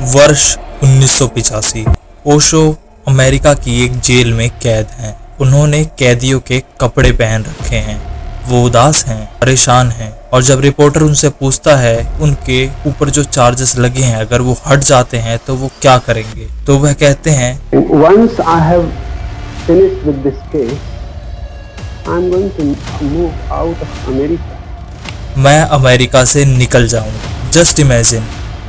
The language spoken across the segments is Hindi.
वर्ष 1985। ओशो अमेरिका की एक जेल में कैद हैं। उन्होंने कैदियों के कपड़े पहन रखे हैं। वो उदास हैं, परेशान हैं, और जब रिपोर्टर उनसे पूछता है उनके ऊपर जो चार्जेस लगे हैं अगर वो हट जाते हैं तो वो क्या करेंगे, तो वह कहते हैं Once I have finished with this case, I'm going to move out of America. मैं अमेरिका से निकल जाऊं। जस्ट इमेजिन,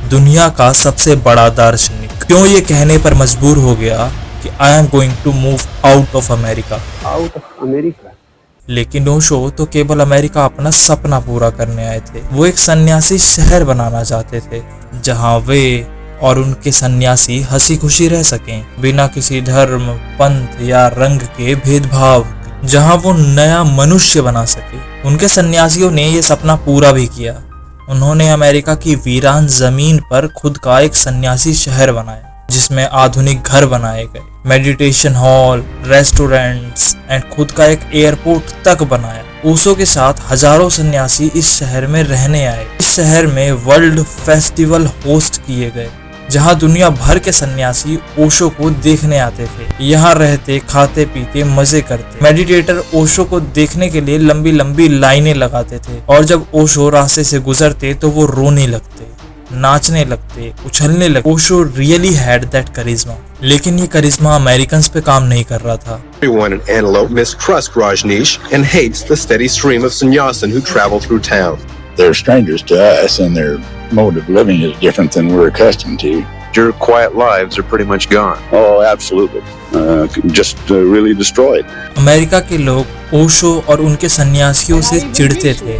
दुनिया का सबसे बड़ा दार्शनिक क्यों ये कहने पर मजबूर हो गया कि I am going to move out of America. Out of America. लेकिन ओशो तो केवल अमेरिका अपना सपना पूरा करने आए थे। वो एक सन्यासी शहर बनाना चाहते थे जहां वे और उनके सन्यासी हंसी खुशी रह सकें, बिना किसी धर्म, पंथ या रंग के भेदभाव, जहां वो नया मनुष्य बना सके। उनके सन्यासियों ने ये सपना पूरा भी किया। उन्होंने अमेरिका की वीरान जमीन पर खुद का एक सन्यासी शहर बनाया जिसमें आधुनिक घर बनाए गए, मेडिटेशन हॉल, रेस्टोरेंट्स एंड खुद का एक एयरपोर्ट तक बनाया। ओशो के साथ हजारों सन्यासी इस शहर में रहने आए। इस शहर में वर्ल्ड फेस्टिवल होस्ट किए गए जहां दुनिया भर के सन्यासी ओशो को देखने आते थे। यहाँ रहते, खाते पीते, मजे करते। मेडिटेटर ओशो को देखने के लिए लंबी लंबी लाइनें लगाते थे, और जब ओशो रास्ते से गुजरते तो वो रोने लगते, नाचने लगते, उछलने लगते। ओशो रियली हैड दैट करिश्मा। लेकिन ये करिश्मा अमेरिकन पे काम नहीं कर रहा था। Everyone in Antelope mistrusts Rajneesh and hates the steady stream of sannyasin who travel through town. They're strangers to us, and their mode of living is different than we're accustomed to. Your quiet lives are pretty much gone. Oh, absolutely. Just really destroyed. America के लोग ओशो और उनके सन्यासियों से चिढ़ते थे।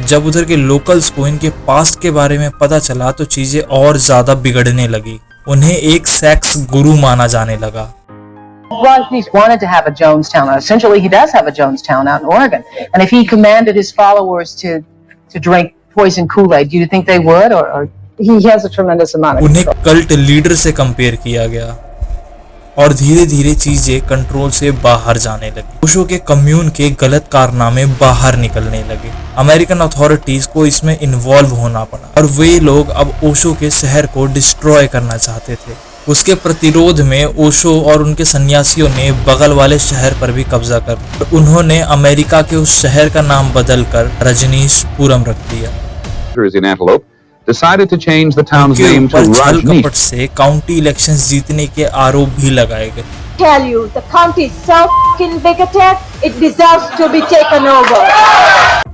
जब उधर के लोकल्स को इनके पास्ट के बारे में पता चला तो चीजें और ज्यादा बिगड़ने लगी। उन्हें एक सेक्स गुरु माना जाने लगा। Rajneesh wanted to have a Jonestown. Essentially, he does have a Jonestown out in Oregon. And if he commanded his followers to drink poison Kool-Aid, do you think they would? Or he has a tremendous amount of उन्हें control. कल्ट लीडर से कंपेयर किया गया और धीरे धीरे चीजें कंट्रोल से बाहर जाने लगी। ओशो के कम्यून के गलत कारनामे बाहर निकलने लगे। अमेरिकन अथॉरिटीज को इसमें इन्वॉल्व होना पड़ा और वे लोग अब ओशो के शहर को डिस्ट्रॉय करना चाहते थे। उसके प्रतिरोध में ओशो और उनके सन्यासियों ने बगल वाले शहर पर भी कब्जा कर उन्होंने अमेरिका के उस शहर का नाम बदलकर रजनीशपुरम रख दिया। in Antelope decided to change the town's name to छल Rajneesh. कपट से काउंटी इलेक्शंस जीतने के आरोप भी लगाए गए। Tell you, the county is so fucking bigoted, it deserves to be taken over.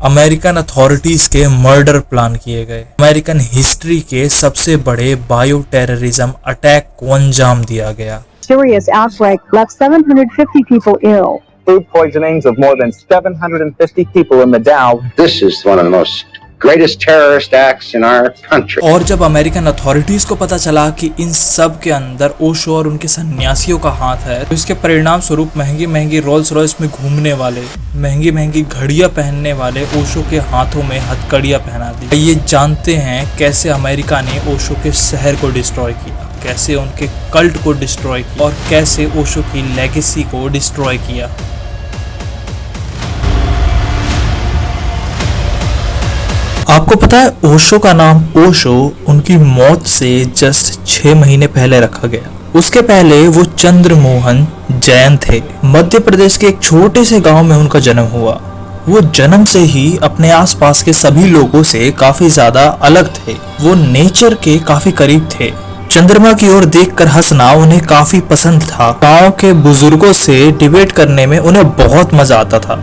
American authorities के मर्डर प्लान किए गए। अमेरिकन हिस्ट्री के सबसे बड़े बायो टेररिज्म अटैक को अंजाम दिया गया। Serious outbreak left 750 people ill. Food poisonings of more than 750 people in the Dow. This is one of the most greatest terrorist acts in our country. और जब अमेरिकन अथॉरिटीज को पता चला कि इन सब के अंदर ओशो और उनके सन्यासियों का हाथ है, तो इसके परिणाम स्वरूप महंगी महंगी रोल्स रॉयस में घूमने वाले, महंगी महंगी घड़ियां पहनने वाले ओशो के हाथों में हथकड़ियां पहना दी। ये जानते हैं कैसे अमेरिका ने ओशो के शहर को डिस्ट्रॉय किया, कैसे उनके कल्ट को डिस्ट्रॉय किया और कैसे ओशो की लेगेसी को डिस्ट्रॉय किया। आपको पता है ओशो का नाम ओशो उनकी मौत से जस्ट 6 महीने पहले रखा गया। उसके पहले वो चंद्रमोहन जैन थे। मध्य प्रदेश के एक छोटे से गांव में उनका जन्म हुआ। वो जन्म से ही अपने आसपास के सभी लोगों से काफी ज्यादा अलग थे। वो नेचर के काफी करीब थे। चंद्रमा की ओर देखकर हंसना उन्हें काफी पसंद था। गांव के बुजुर्गों से डिबेट करने में उन्हें बहुत मजा आता था,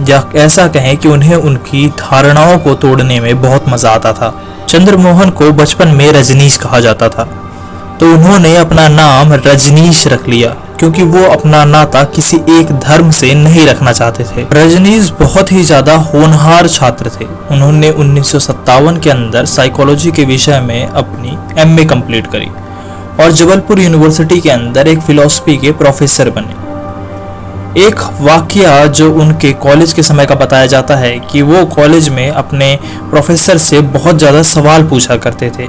या ऐसा कहें कि उन्हें उनकी धारणाओं को तोड़ने में बहुत मजा आता था। चंद्रमोहन को बचपन में रजनीश कहा जाता था, तो उन्होंने अपना नाम रजनीश रख लिया क्योंकि वो अपना नाता किसी एक धर्म से नहीं रखना चाहते थे। रजनीश बहुत ही ज्यादा होनहार छात्र थे। उन्होंने 1957 के अंदर साइकोलॉजी के विषय में अपनी एमए कंप्लीट करी और जबलपुर यूनिवर्सिटी के अंदर एक फिलॉसफी के प्रोफेसर बने। एक वाकया जो उनके कॉलेज के समय का बताया जाता है कि वो कॉलेज में अपने प्रोफेसर से बहुत ज़्यादा सवाल पूछा करते थे,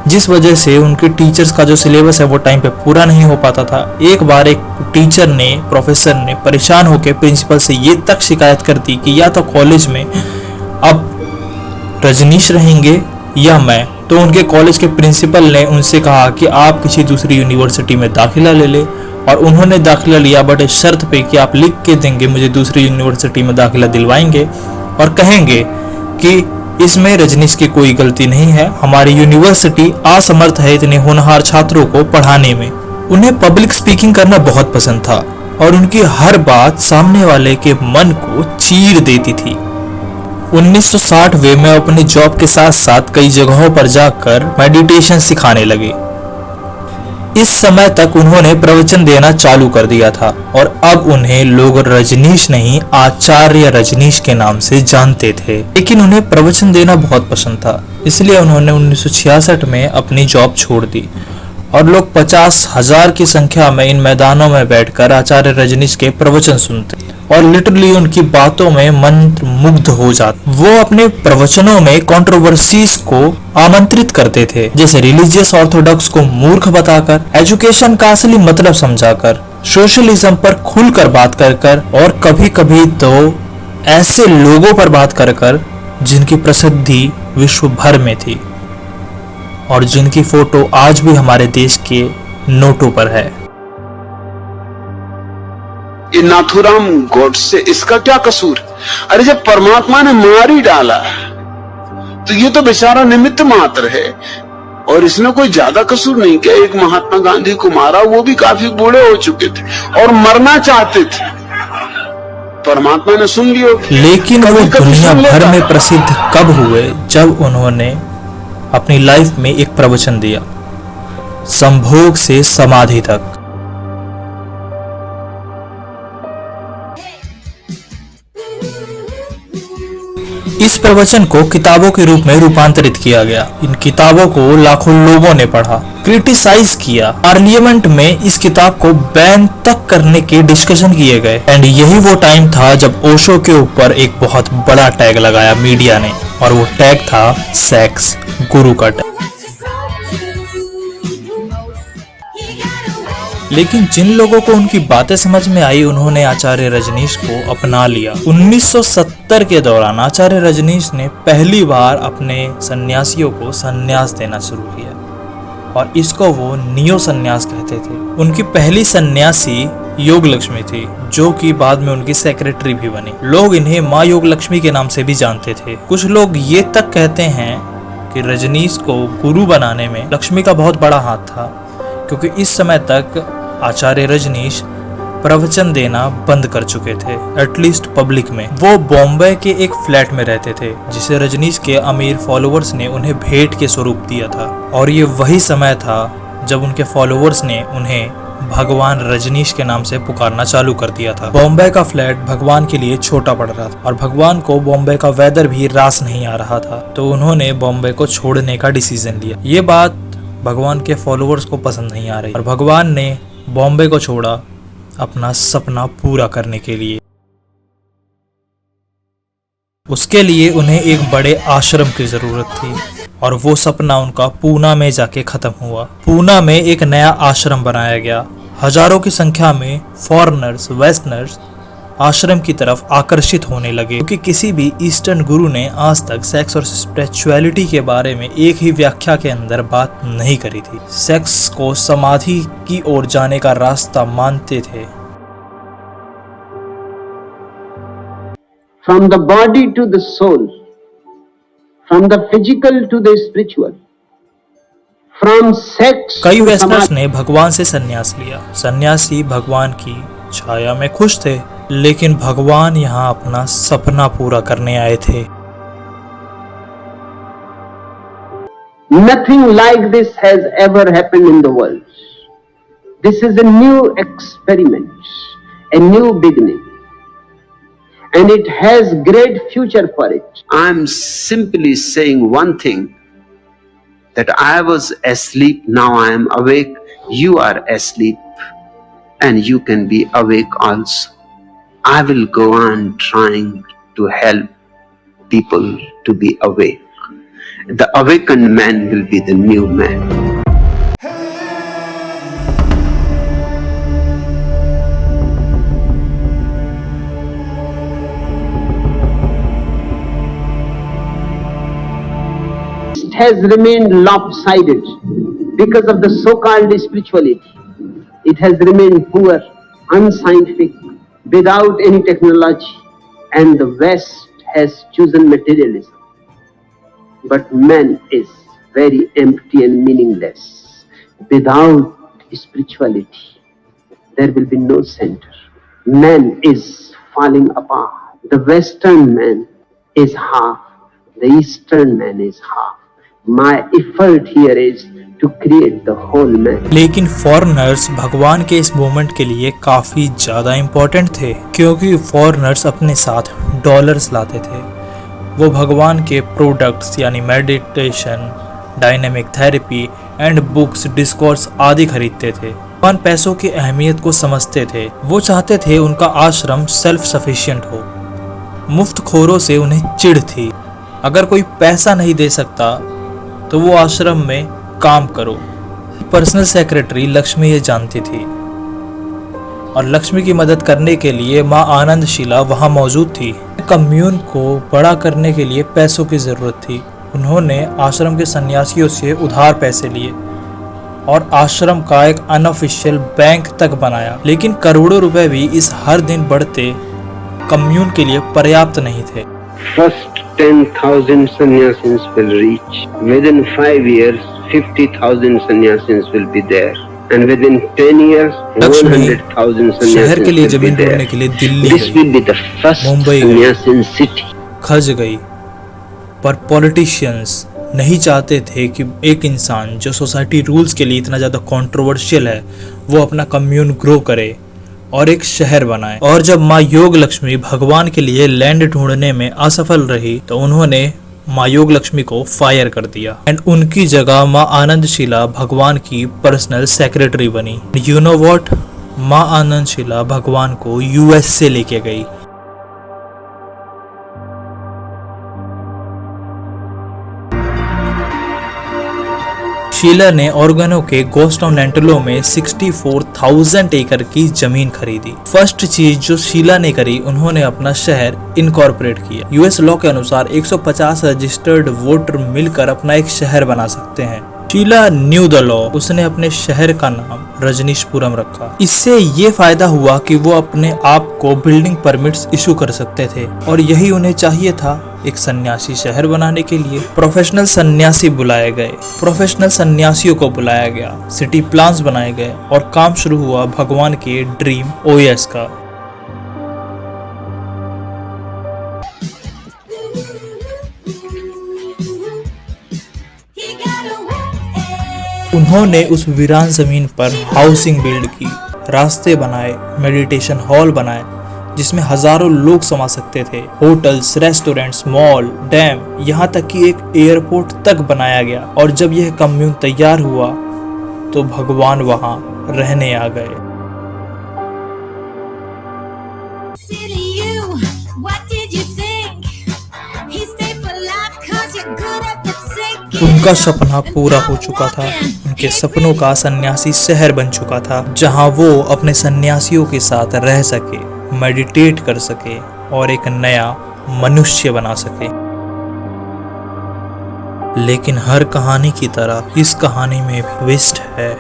जिस वजह से उनके टीचर्स का जो सिलेबस है वो टाइम पे पूरा नहीं हो पाता था। एक बार एक टीचर ने, प्रोफेसर ने परेशान होकर प्रिंसिपल से ये तक शिकायत कर दी कि या तो कॉलेज में अब रजनीश रहेंगे या मैं। तो उनके कॉलेज के प्रिंसिपल ने उनसे कहा कि आप किसी दूसरी यूनिवर्सिटी में दाखिला ले ले, और उन्होंने दाखिला लिया, बट इस शर्त पे कि आप लिख के देंगे, मुझे दूसरी यूनिवर्सिटी में दाखिला दिलवाएंगे और कहेंगे कि इसमें रजनीश की कोई गलती नहीं है, हमारी यूनिवर्सिटी असमर्थ है इतने होनहार छात्रों को पढ़ाने में। उन्हें पब्लिक स्पीकिंग करना बहुत पसंद था और उनकी हर बात सामने वाले के मन को चीर देती थी। 1960 में अपने जॉब के साथ साथ कई जगहों पर जाकर मेडिटेशन सिखाने लगे। इस समय तक उन्होंने प्रवचन देना चालू कर दिया था और अब उन्हें लोग रजनीश नहीं, आचार्य रजनीश के नाम से जानते थे। लेकिन उन्हें प्रवचन देना बहुत पसंद था, इसलिए उन्होंने 1966 में अपनी जॉब छोड़ दी और लोग 50,000 की संख्या में इन मैदानों में बैठकर आचार्य रजनीश के प्रवचन सुनते और लिटरली उनकी बातों में मंत्र मुग्ध हो जाते। वो अपने प्रवचनों में कंट्रोवर्सीज को आमंत्रित करते थे, जैसे रिलीजियस ऑर्थोडॉक्स को मूर्ख बताकर, एजुकेशन का असली मतलब समझाकर, सोशलिज्म पर खुलकर बात कर और कभी कभी तो ऐसे लोगों पर बात कर जिनकी प्रसिद्धि विश्व भर में थी और जिनकी फोटो आज भी हमारे देश के नोटों पर है। ये नाथुराम गोडसे, इसका क्या कसूर? अरे जब परमात्मा ने मार ही डाला तो ये तो बेचारा निमित्त मात्र है और इसमें कोई ज्यादा कसूर नहीं। क्या एक महात्मा गांधी को मारा, वो भी काफी बूढ़े हो चुके थे और मरना चाहते थे, परमात्मा ने सुन लिया। लेकिन वो दुनिया भर में प्रसिद्ध कब हुए? जब उन्होंने अपनी लाइफ में एक प्रवचन दिया, संभोग से समाधि तक। इस प्रवचन को किताबों के रूप में रूपांतरित किया गया। इन किताबों को लाखों लोगों ने पढ़ा, क्रिटिसाइज किया। पार्लियामेंट में इस किताब को बैन तक करने के डिस्कशन किए गए। एंड यही वो टाइम था जब ओशो के ऊपर एक बहुत बड़ा टैग लगाया मीडिया ने, और वो टैग था सेक्स गुरु का टैग। लेकिन जिन लोगों को उनकी बातें समझ में आई, उन्होंने आचार्य रजनीश को अपना लिया। 1970 के दौरान आचार्य रजनीश ने पहली बार अपने सन्यासियों को सन्यास देना शुरू किया और इसको वो नियो सन्यास कहते थे। उनकी पहली सन्यासी योग लक्ष्मी थी, जो कि बाद में उनकी सेक्रेटरी भी बनी। लोग इन्हें माँ योग लक्ष्मी के नाम से भी जानते थे। कुछ लोग ये तक कहते हैं कि रजनीश को गुरु बनाने में लक्ष्मी का बहुत बड़ा हाथ था, क्योंकि इस समय तक आचार्य रजनीश प्रवचन देना बंद कर चुके थे, एटलीस्ट पब्लिक में। वो बॉम्बे के एक फ्लैट में रहते थे, जिसे रजनीश के अमीर फॉलोअर्स ने उन्हें भेंट के स्वरूप दिया था। और ये वही समय था जब उनके फॉलोअर्स ने उन्हें भगवान रजनीश के नाम से पुकारना चालू कर दिया था। बॉम्बे का फ्लैट भगवान के लिए छोटा पड़ रहा था और भगवान को बॉम्बे का वेदर भी रास नहीं आ रहा था, तो उन्होंने बॉम्बे को छोड़ने का डिसीजन लिया। ये बात भगवान के फॉलोअर्स को पसंद नहीं आ रही और भगवान ने बॉम्बे को छोड़ा अपना सपना पूरा करने के लिए। उसके लिए उन्हें एक बड़े आश्रम की जरूरत थी और वो सपना उनका पूना में जाके खत्म हुआ। पूना में एक नया आश्रम बनाया गया। हजारों की संख्या में फॉरेनर्स, वेस्टर्नर्स आश्रम की तरफ आकर्षित होने लगे, क्योंकि किसी भी ईस्टर्न गुरु ने आज तक सेक्स और स्पिरिचुअलिटी के बारे में एक ही व्याख्या के अंदर बात नहीं करी थी। सेक्स को समाधि की ओर जाने का रास्ता मानते थे। From the body to the soul, from the physical to the spiritual, from sex। कई वेस्टर्नर्स ने भगवान से संन्यास लिया। सन्यासी भगवान की छाया में खुश थे, लेकिन भगवान यहाँ अपना सपना पूरा करने आए थे। Nothing like this has ever happened in the world. This is a new experiment, a new beginning, and it has great future for it. I'm simply saying one thing, that I was asleep, now I am awake. You are asleep, and you can be awake also. I will go on trying to help people to be awake. The awakened man will be the new man. has remained lopsided because of the so-called spirituality. It has remained poor, unscientific, without any technology, and the West has chosen materialism. But man is very empty and meaningless. Without spirituality, there will be no center. Man is falling apart. The Western man is half, the Eastern man is half. My effort here is to create the whole man. लेकिन फॉरेनर्स भगवान के इस मूवमेंट के लिए काफी ज्यादा इम्पोर्टेंट थे, क्योंकि फॉरेनर्स अपने साथ डॉलर्स लाते थे। वो भगवान के प्रोडक्ट्स यानी meditation, dynamic therapy and books, discourse आदि खरीदते थे। भगवान पैसों की अहमियत को समझते थे। वो चाहते थे उनका आश्रम सेल्फ सफिशिएंट हो। मुफ्त खोरों से उन्हें चिढ़ थी। अगर कोई पैसा नहीं दे सकता तो वो आश्रम में काम करो। पर्सनल सेक्रेटरी लक्ष्मी ये जानती थी और लक्ष्मी की मदद करने के लिए माँ आनंदशिला वहाँ मौजूद थी। कम्यून को बड़ा करने के लिए पैसों की जरूरत थी। उन्होंने आश्रम के सन्यासियों से उधार पैसे लिए और आश्रम का एक अनऑफिशियल बैंक तक बनाया। लेकिन करोड़ों रुपए भी इस हर दिन बढ़ते कम्यून के लिए पर्याप्त नहीं थे। First 10,000 sannyasins will reach. Within 5 years, 50,000 sannyasins will be there. And within 10 years, 100,000 शहर के लिए sannyasins will be जमीन ढूंढने there. के लिए Delhi This will be the first Mumbai sannyasin city. खज गई। पर पॉलिटिशियंस नहीं चाहते थे कि एक इंसान जो सोसाइटी रूल्स के लिए इतना ज़्यादा कंट्रोवर्शियल है वो अपना कम्यून ग्रो करे और एक शहर बनाए। और जब माँ योग लक्ष्मी भगवान के लिए लैंड ढूंढने में असफल रही तो उन्होंने माँ योग लक्ष्मी को फायर कर दिया एंड उनकी जगह माँ आनंदशिला भगवान की पर्सनल सेक्रेटरी बनी। यू नो व्हाट, माँ आनंदशिला भगवान को यूएस से लेके गई। शीला ने ऑर्गनो के गोस्ट टाउन एंटलो में 64,000 एकड़ की जमीन खरीदी। फर्स्ट चीज जो शीला ने करी, उन्होंने अपना शहर इनकॉर्पोरेट किया। यूएस लॉ के अनुसार 150 रजिस्टर्ड वोटर मिलकर अपना एक शहर बना सकते हैं। शीला न्यू द लॉ, उसने अपने शहर का नाम रजनीशपुरम रखा। इससे ये फायदा हुआ कि वो अपने आप को बिल्डिंग परमिट्स इशू कर सकते थे और यही उन्हें चाहिए था एक सन्यासी शहर बनाने के लिए। प्रोफेशनल सन्यासी बुलाए गए, प्रोफेशनल सन्यासियों को बुलाया गया, सिटी प्लान्स बनाए गए और काम शुरू हुआ भगवान के ड्रीम ओएस का। उन्होंने उस वीरान जमीन पर हाउसिंग बिल्ड की, रास्ते बनाए, मेडिटेशन हॉल बनाए जिसमें हजारों लोग समा सकते थे, होटल्स, रेस्टोरेंट्स, मॉल, डैम, यहाँ तक कि एक एयरपोर्ट तक बनाया गया। और जब यह कम्यून तैयार हुआ तो भगवान वहाँ रहने आ गए। उनका सपना पूरा हो चुका था। उनके सपनों का सन्यासी शहर बन चुका था जहां वो अपने सन्यासियों के साथ रह सके, मेडिटेट कर सके और एक नया मनुष्य बना सके। लेकिन हर कहानी की तरह इस कहानी में भी ट्विस्ट है।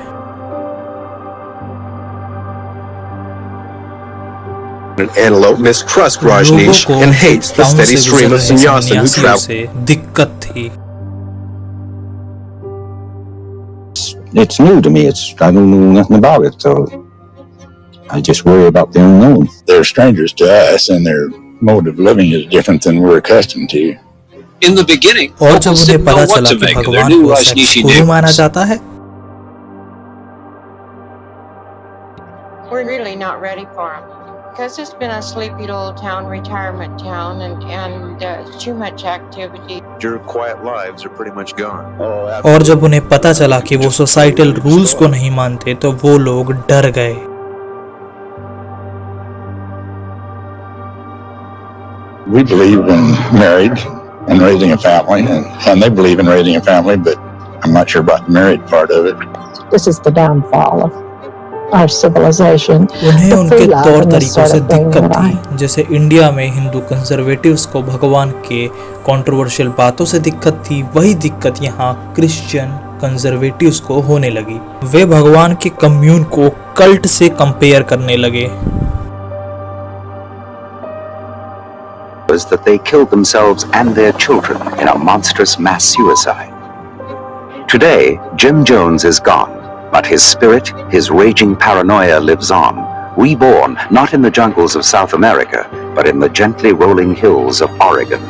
Antelope mistrusts Rajneesh and hates the steady stream of sannyasin who travel. से दिक्कत थी। It's new to me. I don't know nothing about it, so I just worry about the unknown. They're strangers to us, and their mode of living is different than we're accustomed to. In the beginning, और जब folks उन्हें didn't know पता what चला to कि make of their भगवान new को Rajneeshi सेक्स गुरु माना neighbors. जाता है, We're really not ready for him. Because it's been a sleepy little town, retirement town, and too much activity. Your quiet lives are pretty much gone. और जब उन्हें पता चला कि वो सोसाइटल रूल्स को नहीं मानते तो वो लोग डर गए। We believe in marriage and raising a family, and they believe in raising a family, but I'm not sure about the married part of it. This is the downfall our civilization. उन्हें the उनके free love तौर and this तरीकों sort से of thing दिक्कत that I थी। जैसे इंडिया में हिंदू कंजर्वेटिव्स को भगवान के कंट्रोवर्शियल बातों से दिक्कत थी, वही दिक्कत यहाँ क्रिश्चियन कंजर्वेटिव्स को होने लगी। वे भगवान के कम्यून को कल्ट से कंपेयर करने लगे। was that they killed themselves and their children in a monstrous mass suicide. Today, Jim Jones is gone, but his spirit, his raging paranoia lives on, reborn not in the jungles of South America, but in the gently rolling hills of Oregon.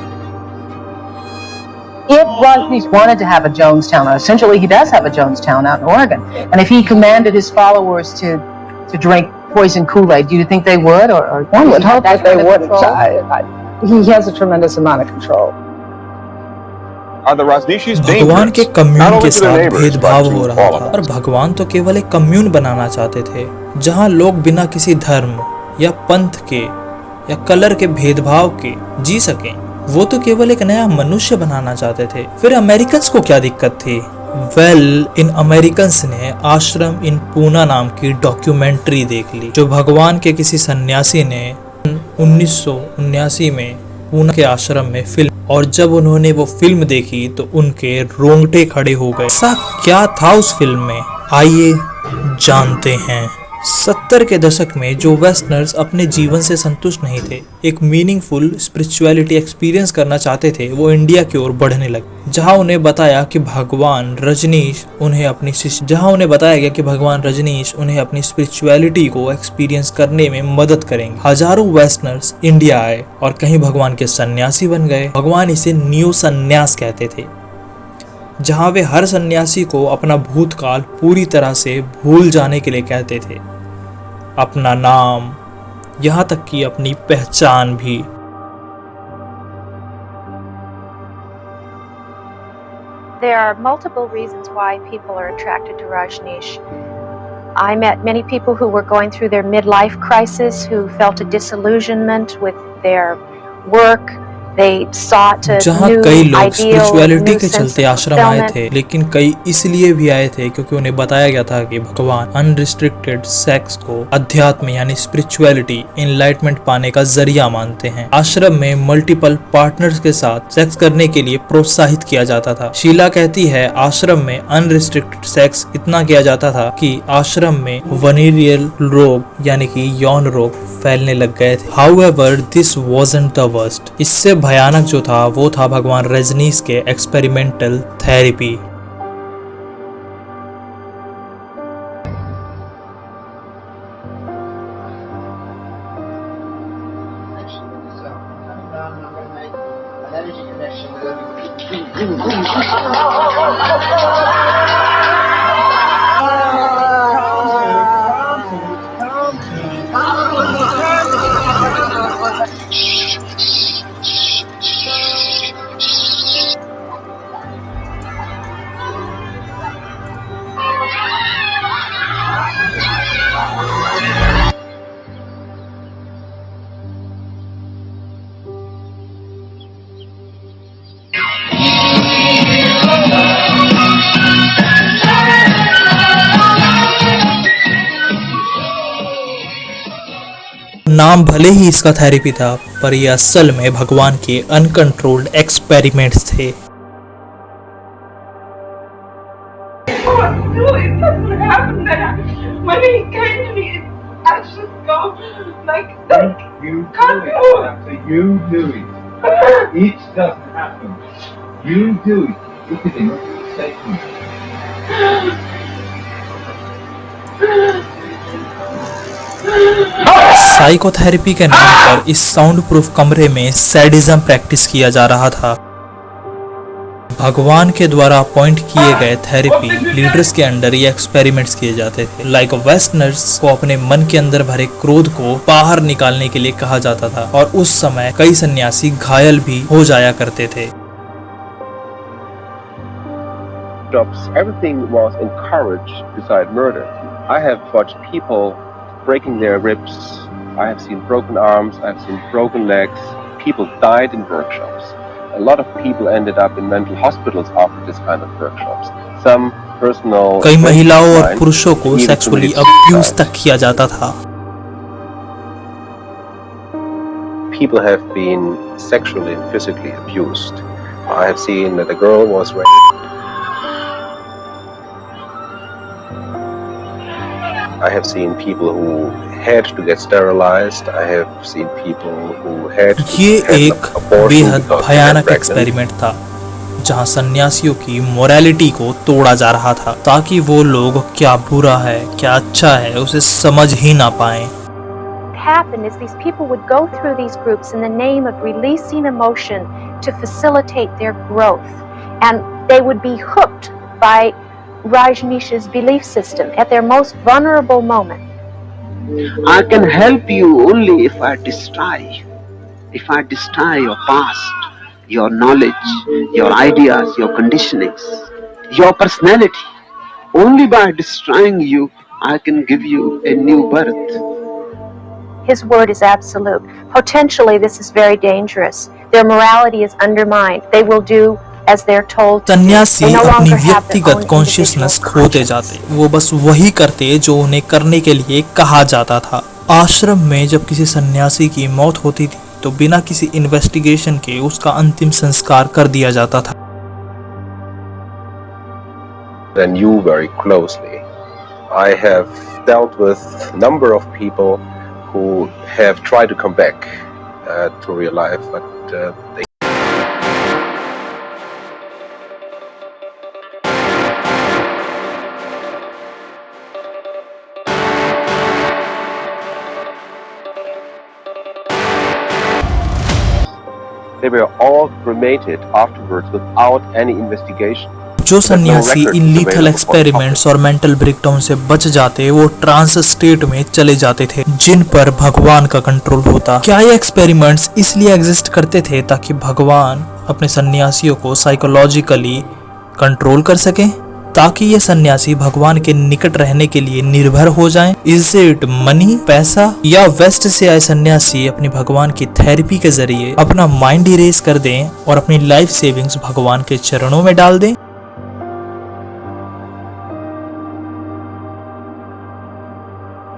If Rajneesh wanted to have a Jonestown, essentially he does have a Jonestown out in Oregon, and if he commanded his followers to drink poison Kool-Aid, do you think they would? Or one would hope that they wouldn't. Control? He has a tremendous amount of control. Are the Rajneeshis भगवान के dangerous? कम्यून Not के only to their साथ neighbors, भेदभाव but हो to रहा all था, of और us. भगवान तो केवल एक कम्यून बनाना चाहते थे जहां लोग बिना किसी धर्म या पंथ के या कलर के भेदभाव के जी सकें। वो तो केवल एक नया मनुष्य बनाना चाहते थे। फिर अमेरिकन्स को क्या दिक्कत थी? इन अमेरिकन्स ने आश्रम इन पूना नाम की डॉक्यूमेंट्री देख ली, जो भगवान के किसी सन्यासी ने 1979 में पूना के आश्रम में फिल्म, और जब उन्होंने वो फिल्म देखी तो उनके रोंगटे खड़े हो गए। ऐसा क्या था उस फिल्म में, आइए जानते हैं। 70 के दशक में जो वेस्टर्नर्स अपने जीवन से संतुष्ट नहीं थे, एक मीनिंगफुल स्पिरिचुअलिटी एक्सपीरियंस करना चाहते थे, वो इंडिया की ओर बढ़ने लगे, जहां उन्हें बताया कि भगवान रजनीश उन्हें अपनी स्पिरिचुअलिटी को एक्सपीरियंस करने में मदद करेंगे। हजारों वेस्टर्नर्स इंडिया आए और कहीं भगवान के सन्यासी बन गए। भगवान इसे न्यू सन्यास कहते थे, जहां वे हर सन्यासी को अपना भूतकाल पूरी तरह से भूल जाने के लिए कहते थे, अपना नाम, यहाँ तक कि अपनी पहचान भी। There are multiple reasons why people are attracted to Rajneesh. I met many people who were going through their midlife crisis, who felt a disillusionment with their work. जहाँ कई लोग स्पिरिचुअलिटी के चलते आश्रम आए थे, लेकिन कई इसलिए भी आए थे क्योंकि उन्हें बताया गया था कि भगवान अनरिस्ट्रिक्टेड सेक्स को अध्यात्म यानी स्पिरिचुअलिटी, एनलाइटमेंट पाने का जरिया मानते हैं। आश्रम में मल्टीपल पार्टनर्स के साथ सेक्स करने के लिए प्रोत्साहित किया जाता था। शीला कहती है, आश्रम में अनरिस्ट्रिक्टेड सेक्स इतना किया जाता था कि आश्रम में वनीरियल रोग यानी कि यौन रोग फैलने लग गए थे। However this wasn't the worst. इससे भयानक जो था वो था भगवान रजनीश के एक्सपेरिमेंटल थेरेपी। नाम भले ही इसका थेरेपी था, पर यह असल में भगवान के अनकंट्रोल्ड एक्सपेरिमेंट्स थे। साइकोथेरेपी के नाम पर इस साउंड प्रूफ कमरे में सैडिज्म प्रैक्टिस किया जा रहा था। भगवान के द्वारा अपॉइंट किए गए थेरेपी लीडर्स के अंडर ये एक्सपेरिमेंट्स किए जाते थे। लाइक वेस्टर्नर्स को अपने मन के अंदर भरे क्रोध को बाहर निकालने के लिए कहा जाता था, और उस समय कई सन्यासी घायल भी हो जाया करते थे। Everything was encouraged beside murder. I have watched people breaking their ribs. I have seen broken arms. I have seen broken legs. People died in workshops. A lot of people ended up in mental hospitals after this kind of workshops. some personal कई महिलाओं और mine, पुरुषों को even sexually committed abuse suicide. तक किया जाता था। People have been sexually and physically abused. I have seen that a girl was raped. I have seen people who had to get sterilized. I have seen people who had to ये have एक abortion बेहद because they were भयानक pregnant. एक्सपेरिमेंट था जहां सन्यासियों की मोरालिटी को तोड़ा जा रहा था ताकि वो लोग क्या बुरा है क्या अच्छा है उसे समझ ही ना पाए। Happen is these people would go through these groups in the name of releasing emotion to facilitate their growth, and they would be hooked by Rajneesh's belief system at their most vulnerable moment. I can help you only if I destroy you. If I destroy your past, your knowledge, your ideas, your conditionings, your personality. Only by destroying you, I can give you a new birth. His word is absolute. Potentially, this is very dangerous. Their morality is undermined. They will do as they're told to do. सन्यासी They no अपनी longer have their व्यक्तिगत own कॉन्शियसनेस individual खोते consciousness. जाते, वो बस वही करते जो उन्हें करने के लिए कहा जाता था। आश्रम में जब किसी सन्यासी की मौत होती थी तो बिना किसी इन्वेस्टिगेशन के उसका अंतिम संस्कार कर दिया जाता था। I knew very closely. I have dealt with a number of people who have tried to come back to real life, but they were all cremated afterwards without any investigation. जो सन्यासी इन लीथल एक्सपेरिमेंट्स और मेंटल ब्रेकडाउन से बच जाते वो ट्रांस स्टेट में चले जाते थे जिन पर भगवान का कंट्रोल होता। क्या ये एक्सपेरिमेंट्स इसलिए एग्जिस्ट करते थे ताकि भगवान अपने सन्यासियों को साइकोलॉजिकली कंट्रोल कर सके ताकि ये सन्यासी भगवान के निकट रहने के लिए निर्भर हो जाएं? इज इट मनी, पैसा, या वेस्ट से आए सन्यासी अपनी भगवान की थेरेपी के जरिए अपना माइंड इरेज कर दें और अपनी लाइफ सेविंग्स भगवान के चरणों में डाल दें?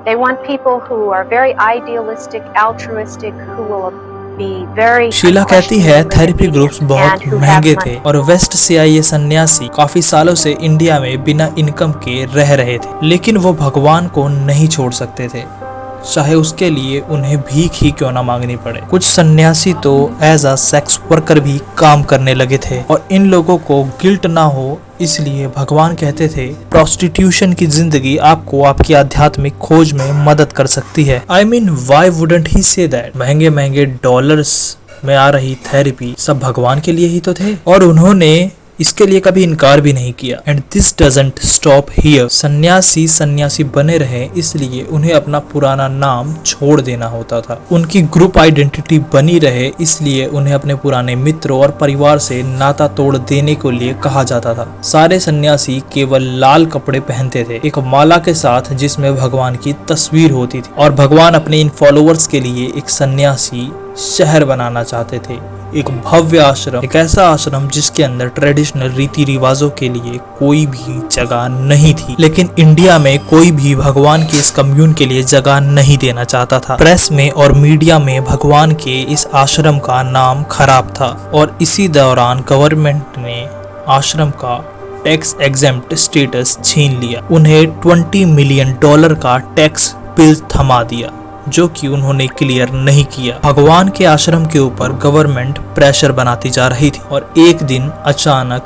They want people who are very idealistic, altruistic, who will be very. Sheila कहती है थेरेपी ग्रुप्स बहुत and who have महंगे money. थे और वेस्ट से आए ये सन्यासी काफी सालों से इंडिया में बिना इनकम के रह रहे थे, लेकिन वो भगवान को नहीं छोड़ सकते थे, चाहे उसके लिए उन्हें भीख ही क्यों ना मांगनी पड़े। कुछ सन्यासी तो एज अ सेक्स वर्कर भी काम करने लगे थे और इन लोगों को गिल्ट ना हो इसलिए भगवान कहते थे प्रोस्टिट्यूशन की जिंदगी आपको आपकी आध्यात्मिक खोज में मदद कर सकती है। I mean why wouldn't he say that? महंगे महंगे डॉलर्स में आ रही थेरेपी सब भगवान के लिए ही तो थे और उन्होंने इसके लिए कभी इनकार भी नहीं किया। And this doesn't stop here. सन्यासी बने रहे इसलिए उन्हें अपना पुराना नाम छोड़ देना होता था। उनकी ग्रुप आइडेंटिटी बनी रहे इसलिए उन्हें अपने पुराने मित्रों और परिवार से नाता तोड़ देने के लिए कहा जाता था। सारे सन्यासी केवल लाल कपड़े पहनते थे, एक माला के साथ जिसमें भगवान की तस्वीर होती थी, और भगवान अपने इन फॉलोअर्स के लिए एक सन्यासी शहर बनाना चाहते थे, एक भव्य आश्रम, एक ऐसा आश्रम जिसके अंदर ट्रेडिशनल रीति रिवाजों के लिए कोई भी जगह नहीं थी। लेकिन इंडिया में कोई भी भगवान के इस कम्यून के लिए जगह नहीं देना चाहता था। प्रेस में और मीडिया में भगवान के इस आश्रम का नाम खराब था और इसी दौरान गवर्नमेंट ने आश्रम का टैक्स एग्जेम्प्ट स्टेटस छीन लिया। उन्हें $20 मिलियन का टैक्स बिल थमा दिया जो कि उन्होंने क्लियर नहीं किया। भगवान के आश्रम के ऊपर गवर्नमेंट प्रेशर बनाती जा रही थी और एक दिन अचानक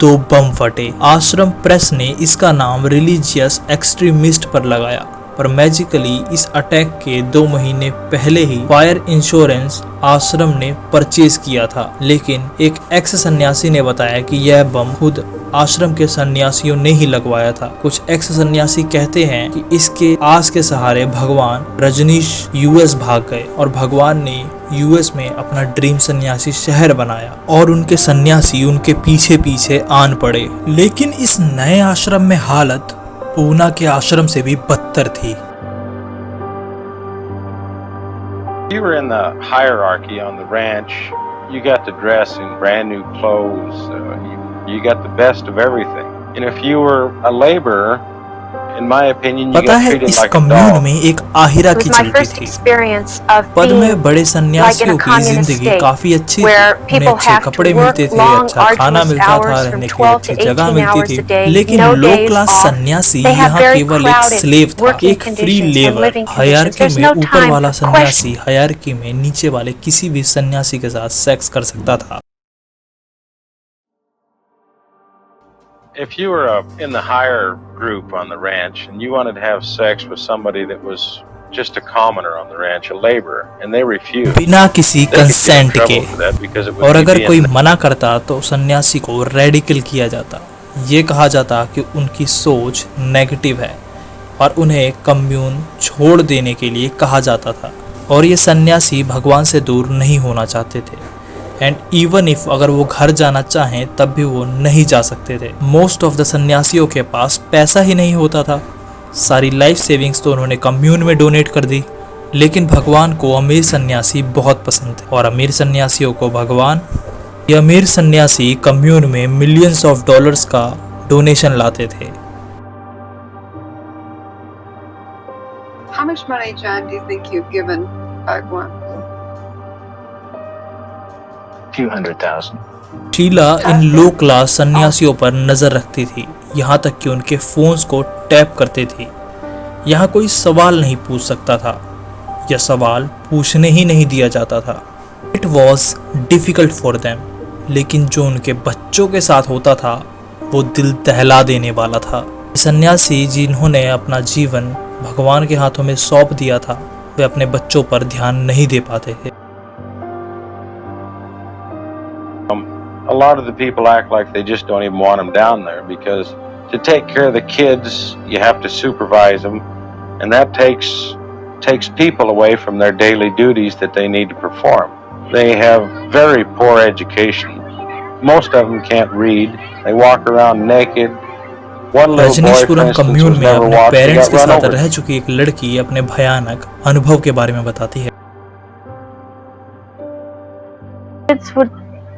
2 बम फटे। आश्रम प्रेस ने इसका नाम रिलीजियस एक्सट्रीमिस्ट पर लगाया, पर मैजिकली इस अटैक के 2 महीने पहले ही फायर इंश्योरेंस आश्रम ने परचेज किया था। लेकिन एक एक्स सन्यासी ने बताया कि यह बम खुद आश्रम के सन्यासियों ने ही लगवाया था। कुछ एक्स सन्यासी कहते हैं कि इसके आस के सहारे भगवान रजनीश यूएस भाग गए और भगवान ने यूएस में अपना ड्रीम सन्यासी शहर बनाया और उनके सन्यासी उनके पीछे पीछे आन पड़े। लेकिन इस नए आश्रम में हालत पूना के आश्रम से भी बदतर थी। You were in the hierarchy on the ranch. You got to dress in brand new clothes. You got the best of everything. And if you were a laborer, in my opinion, you पता got है treated इस like a कम्यून dog. में एक आहिरा It की was my चलती first थी। experience of पद being में बड़े like in सन्यासियों a की communist जिंदगी state, काफी अच्छी थी। where उन्हें people अच्छे have to कपड़े work मिलते थे, long, अच्छा खाना arduous मिलता था, hours रहने from के लिए 12 अच्छी to जगह 18 मिलती hours थी। a day, लेकिन no लो days क्लास off. सन्यासी They have यहाँ very केवल एक crowded स्लेव था, working एक free conditions and labour. living conditions. Hierarchy There's में no ऊपर time वाला for questions. सन्यासी हायरार्की में नीचे वाले किसी भी सन्यासी के साथ सेक्स कर सकता था। If you were in the higher group on the ranch and you wanted to have sex with somebody that was just a commoner on the ranch, a laborer, and they refused, बिना किसी they could get in consent के, trouble for that because it was और you अगर being कोई मना करता तो सन्यासी को रेडिकल किया जाता। ये कहा जाता कि उनकी सोच नेगेटिव है और उन्हें कम्यून छोड़ देने के लिए कहा जाता था। और ये सन्यासी भगवान से दूर नहीं होना चाहते थे, एंड इवन इफ अगर वो घर जाना चाहें तब भी वो नहीं जा सकते थे। मोस्ट ऑफ द सन्यासियों के पास पैसा ही नहीं होता था। सारी लाइफ सेविंग्स तो उन्होंने कम्यून में डोनेट कर दी। लेकिन भगवान को अमीर सन्यासी बहुत पसंद थे और अमीर सन्यासियों को भगवान, ये अमीर सन्यासी कम्यून में मिलियंस ऑफ डॉलर्स का डोनेशन लाते थे। How much money, John, do you think you've given Bhagwan? Few 100,000. Sheila in low class सन्यासियों पर नजर रखती थी, यहाँ तक कि उनके फोन्स को टैप करती थी। यहाँ कोई सवाल नहीं पूछ सकता था या सवाल पूछने ही नहीं दिया जाता था। It was difficult for them, लेकिन जो उनके बच्चों के साथ होता था वो दिल दहला देने वाला था। सन्यासी जिन्होंने अपना जीवन भगवान के हाथों में सौंप दिया था, वे अपने बच्चों पर ध्यान नहीं दे पाते थे। A lot of the people act like they just don't even want them down there because to take care of the kids, you have to supervise them, and that takes people away from their daily duties that they need to perform. They have very poor education. Most of them can't read. They walk around naked. One little boy, for Rajneeshpuram instance, commune who's में never अपने walked, he पेरेंट्स got के run साथ over. रह चुकी एक लड़की अपने भयानक अनुभव के बारे में बताती है। Kids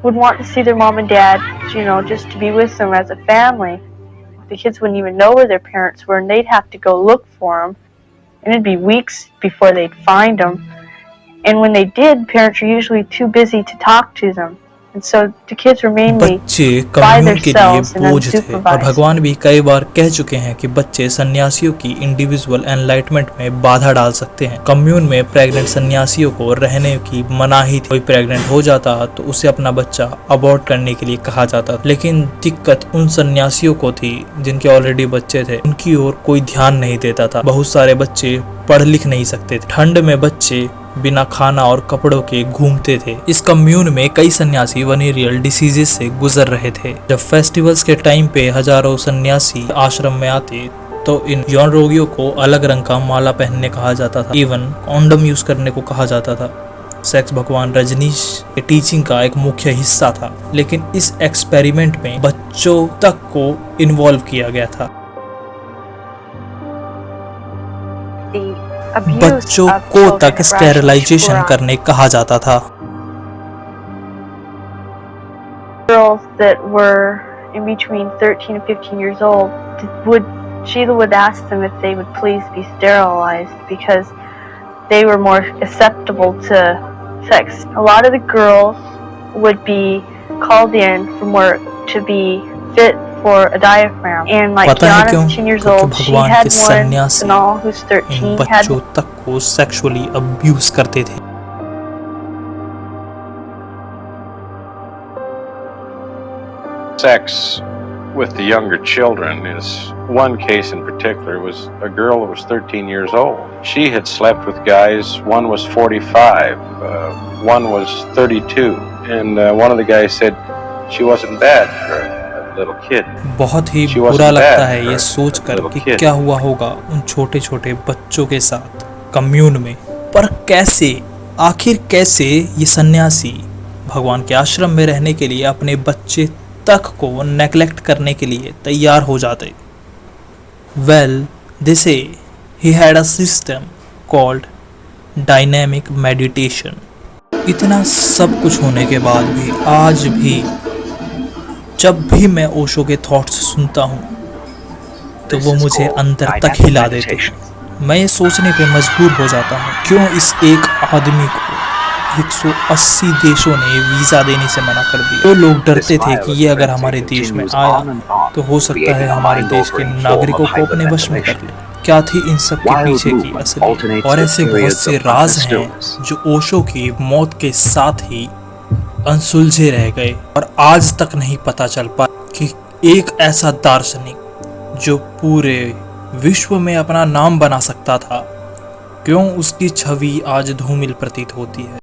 would want to see their mom and dad, you know, just to be with them as a family. The kids wouldn't even know where their parents were, and they'd have to go look for them, and it'd be weeks before they'd find them. And when they did, parents are usually too busy to talk to them, and so the kids were mainly बच्चे by कम्यून के लिए themselves and बोझ थे, और unsupervised. भगवान भी कई बार कह चुके हैं कि बच्चे सन्यासियों की इंडिविजुअल एनलाइटमेंट में बाधा डाल सकते हैं। कम्यून में प्रेग्नेंट सन्यासियों को रहने की मनाही थी। कोई प्रेग्नेंट हो जाता तो उसे अपना बच्चा अबॉर्ट करने के लिए कहा जाता, लेकिन दिक्कत उन सन्यासियों को थी जिनके ऑलरेडी बच्चे थे। उनकी ओर कोई ध्यान नहीं देता था। बहुत सारे बच्चे पढ़ लिख नहीं सकते थे। ठंड में बच्चे बिना खाना और कपड़ों के घूमते थे। इस कम्यून में कई सन्यासी वनीरियल डिसीजेस से गुजर रहे थे। जब फेस्टिवल्स के टाइम पे हजारों सन्यासी आश्रम में आते तो इन यौन रोगियों को अलग रंग का माला पहनने कहा जाता था, इवन कॉन्डम यूज करने को कहा जाता था। सेक्स भगवान रजनीश के टीचिंग का एक मुख्य हिस्सा था, लेकिन इस एक्सपेरिमेंट में बच्चों तक को इन्वॉल्व किया गया था। बच्चों को तक स्टेरिलाइजेशन करने कहा जाता था। Girls that were in between 13 and 15 years old Sheila would ask them if they would please be sterilized because they were more acceptable to sex. A lot of the girls would be called in from work to be fit for a diaphragm. And like पता है क्यों? Kiana's 10 years क्योंकि old, she भगवान had के one, सन्यासी Sanal, who's इन 13, had बच्चों तक को सेक्सुअली अब्यूज करते थे। Sex with the younger children is one case in particular. Was a girl who was 13 years old. She had slept with guys. One was 45, one was 32, and one of the guys said she wasn't bad for a little kid. बहुत ही बुरा लगता है ये सोचकर कि क्या हुआ होगा उन छोटे छोटे बच्चों के साथ कम्यून में। पर कैसे, आखिर कैसे ये सन्यासी भगवान के आश्रम में रहने के लिए अपने बच्चे तक को नेग्लेक्ट करने के लिए तैयार हो जाते? वेल, दे से he had a system called dynamic meditation. इतना सब कुछ होने के बाद भी आज भी जब भी मैं ओशो के थॉट्स सुनता हूँ तो वो मुझे अंदर तक हिला देते हैं। मैं ये सोचने पे मजबूर हो जाता हूँ क्यों इस एक आदमी को 180 देशों ने वीजा देने से मना कर दिया। तो लोग डरते थे कि ये अगर हमारे देश में आया तो हो सकता है हमारे देश के नागरिकों को अपने वश में कर ले। क्या थी इन सब के पीछे की असली और ऐसे बहुत से राज हैं जो ओशो की मौत के साथ ही अनसुलझे रह गए और आज तक नहीं पता चल पाया कि एक ऐसा दार्शनिक जो पूरे विश्व में अपना नाम बना सकता था, क्यों उसकी छवि आज धूमिल प्रतीत होती है।